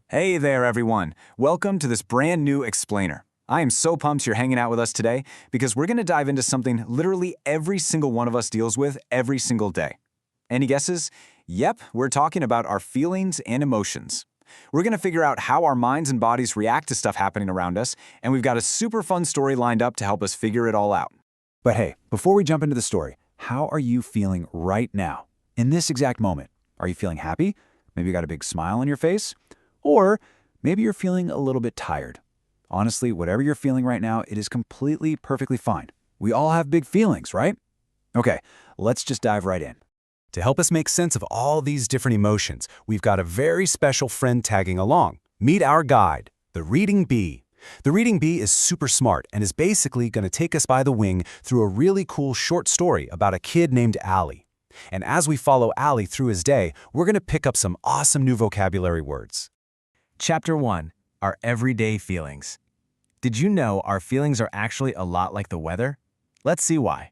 Hey there, everyone. Welcome to this brand new explainer. I am so pumped you're hanging out with us today because we're going to dive into something literally every single one of us deals with every single day. Any guesses? Yep, we're talking about our feelings and emotions. We're going to figure out how our minds and bodies react to stuff happening around us, and we've got a super fun story lined up to help us figure it all out. But hey, before we jump into the story, how are you feeling right now? In this exact moment, are you feeling happy? Maybe you got a big smile on your face? Or maybe you're feeling a little bit tired. Honestly, whatever you're feeling right now, it is completely, perfectly fine. We all have big feelings, right? Okay, let's just dive right in. To help us make sense of all these different emotions, we've got a very special friend tagging along. Meet our guide, the Reading Bee. The Reading Bee is super smart and is basically going to take us by the wing through a really cool short story about a kid named Allie. And as we follow Allie through his day, we're going to pick up some awesome new vocabulary words. Chapter 1. Our Everyday Feelings. Did you know our feelings are actually a lot like the weather? Let's see why.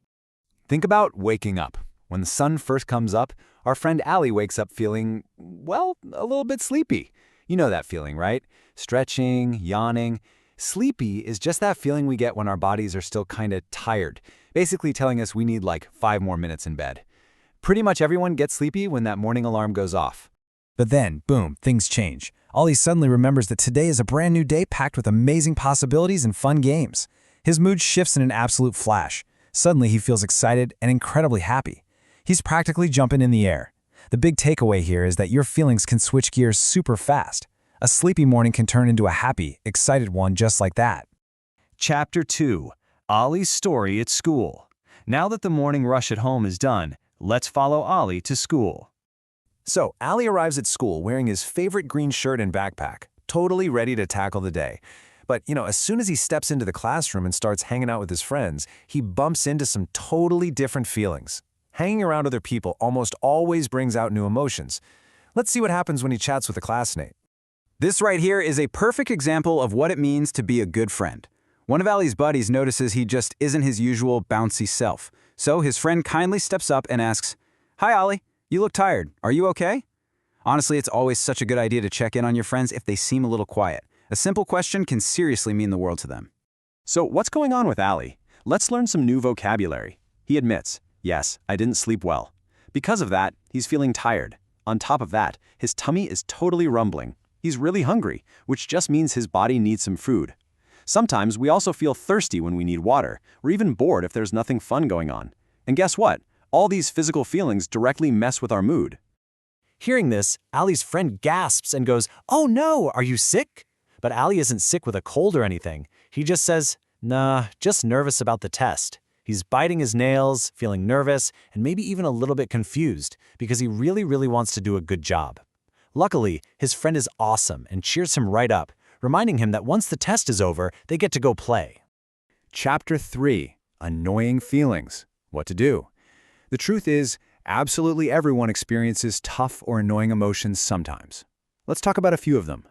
Think about waking up. When the sun first comes up, our friend Allie wakes up feeling, well, a little bit sleepy. You know that feeling, right? Stretching, yawning. Sleepy is just that feeling we get when our bodies are still kind of tired, basically telling us we need like 5 more minutes in bed. Pretty much everyone gets sleepy when that morning alarm goes off. But then, boom, things change. Ollie suddenly remembers that today is a brand new day packed with amazing possibilities and fun games. His mood shifts in an absolute flash. Suddenly, he feels excited and incredibly happy. He's practically jumping in the air. The big takeaway here is that your feelings can switch gears super fast. A sleepy morning can turn into a happy, excited one just like that. Chapter 2. Ollie's Story at School. Now that the morning rush at home is done, let's follow Ollie to school. So, Allie arrives at school wearing his favorite green shirt and backpack, totally ready to tackle the day. But, as soon as he steps into the classroom and starts hanging out with his friends, he bumps into some totally different feelings. Hanging around other people almost always brings out new emotions. Let's see what happens when he chats with a classmate. This right here is a perfect example of what it means to be a good friend. One of Allie's buddies notices he just isn't his usual bouncy self. So his friend kindly steps up and asks, "Hi, Ollie. You look tired. Are you okay?" Honestly, it's always such a good idea to check in on your friends if they seem a little quiet. A simple question can seriously mean the world to them. So what's going on with Allie? Let's learn some new vocabulary. He admits, yes, I didn't sleep well. Because of that, he's feeling tired. On top of that, his tummy is totally rumbling. He's really hungry, which just means his body needs some food. Sometimes we also feel thirsty when we need water, or even bored if there's nothing fun going on. And guess what? All these physical feelings directly mess with our mood. Hearing this, Allie's friend gasps and goes, "Oh no, are you sick?" But Allie isn't sick with a cold or anything. He just says, "Nah, just nervous about the test." He's biting his nails, feeling nervous, and maybe even a little bit confused because he really wants to do a good job. Luckily, his friend is awesome and cheers him right up, reminding him that once the test is over, they get to go play. Chapter 3. Annoying Feelings. What to do? The truth is, absolutely everyone experiences tough or annoying emotions sometimes. Let's talk about a few of them.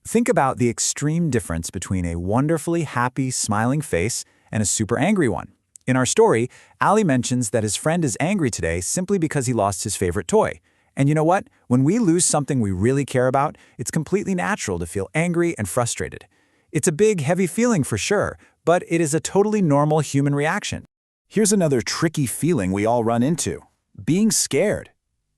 Think about the extreme difference between a wonderfully happy, smiling face and a super angry one. In our story, Allie mentions that his friend is angry today simply because he lost his favorite toy. And you know what? When we lose something we really care about, it's completely natural to feel angry and frustrated. It's a big, heavy feeling for sure, but it is a totally normal human reaction. Here's another tricky feeling we all run into: being scared.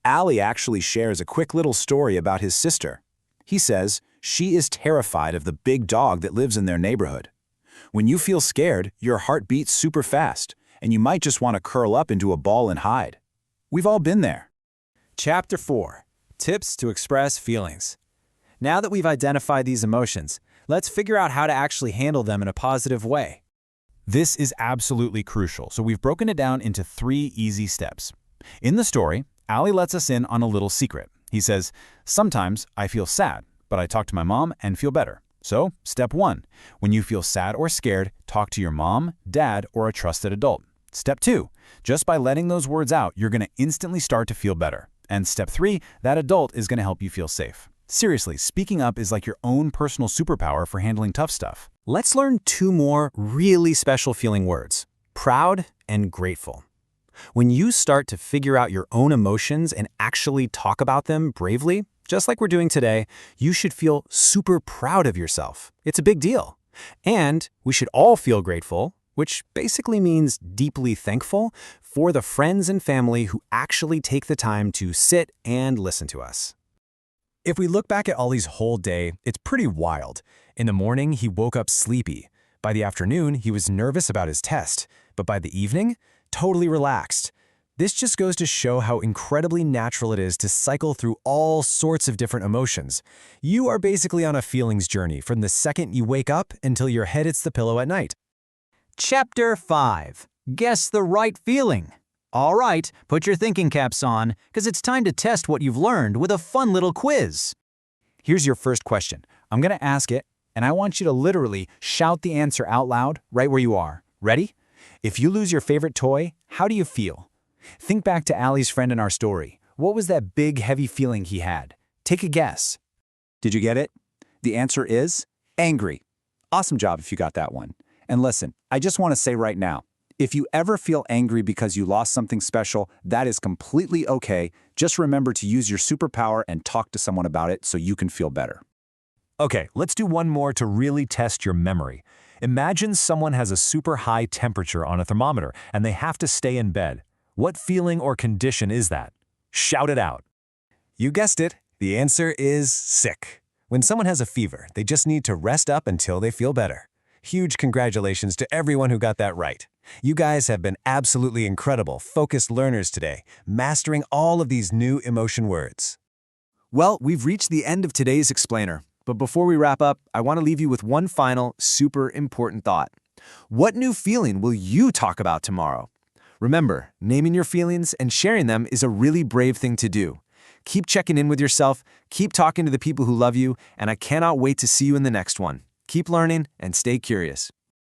Allie actually shares a quick little story about his sister. He says she is terrified of the big dog that lives in their neighborhood. When you feel scared, your heart beats super fast, and you might just want to curl up into a ball and hide. We've all been there. Chapter 4. Tips to Express Feelings. Now that we've identified these emotions, let's figure out how to actually handle them in a positive way. This is absolutely crucial, so we've broken it down into 3 easy steps. In the story, Allie lets us in on a little secret. He says, "Sometimes I feel sad, but I talk to my mom and feel better." So, step 1. When you feel sad or scared, talk to your mom, dad, or a trusted adult. Step 2. Just by letting those words out, you're going to instantly start to feel better. And step 3, that adult is going to help you feel safe. Seriously, speaking up is like your own personal superpower for handling tough stuff. Let's learn 2 more really special feeling words: proud and grateful. When you start to figure out your own emotions and actually talk about them bravely, Just like we're doing today, you should feel super proud of yourself. It's a big deal. And we should all feel grateful, which basically means deeply thankful, for the friends and family who actually take the time to sit and listen to us. If we look back at Ollie's whole day, it's pretty wild. In the morning, he woke up sleepy. By the afternoon, he was nervous about his test. But by the evening, totally relaxed. This just goes to show how incredibly natural it is to cycle through all sorts of different emotions. You are basically on a feelings journey from the second you wake up until your head hits the pillow at night. Chapter 5. Guess the right feeling. All right, put your thinking caps on, because it's time to test what you've learned with a fun little quiz. Here's your first question. I'm going to ask it, and I want you to literally shout the answer out loud right where you are. Ready? If you lose your favorite toy, how do you feel? Think back to Allie's friend in our story. What was that big, heavy feeling he had? Take a guess. Did you get it? The answer is angry. Awesome job if you got that one. And listen, I just want to say right now, if you ever feel angry because you lost something special, that is completely okay. Just remember to use your superpower and talk to someone about it so you can feel better. Okay, let's do one more to really test your memory. Imagine someone has a super high temperature on a thermometer and they have to stay in bed. What feeling or condition is that? Shout it out. You guessed it. The answer is sick. When someone has a fever, they just need to rest up until they feel better. Huge congratulations to everyone who got that right. You guys have been absolutely incredible, focused learners today, mastering all of these new emotion words. Well, we've reached the end of today's explainer. But before we wrap up, I want to leave you with one final, super important thought. What new feeling will you talk about tomorrow? Remember, naming your feelings and sharing them is a really brave thing to do. Keep checking in with yourself, keep talking to the people who love you, and I cannot wait to see you in the next one. Keep learning and stay curious.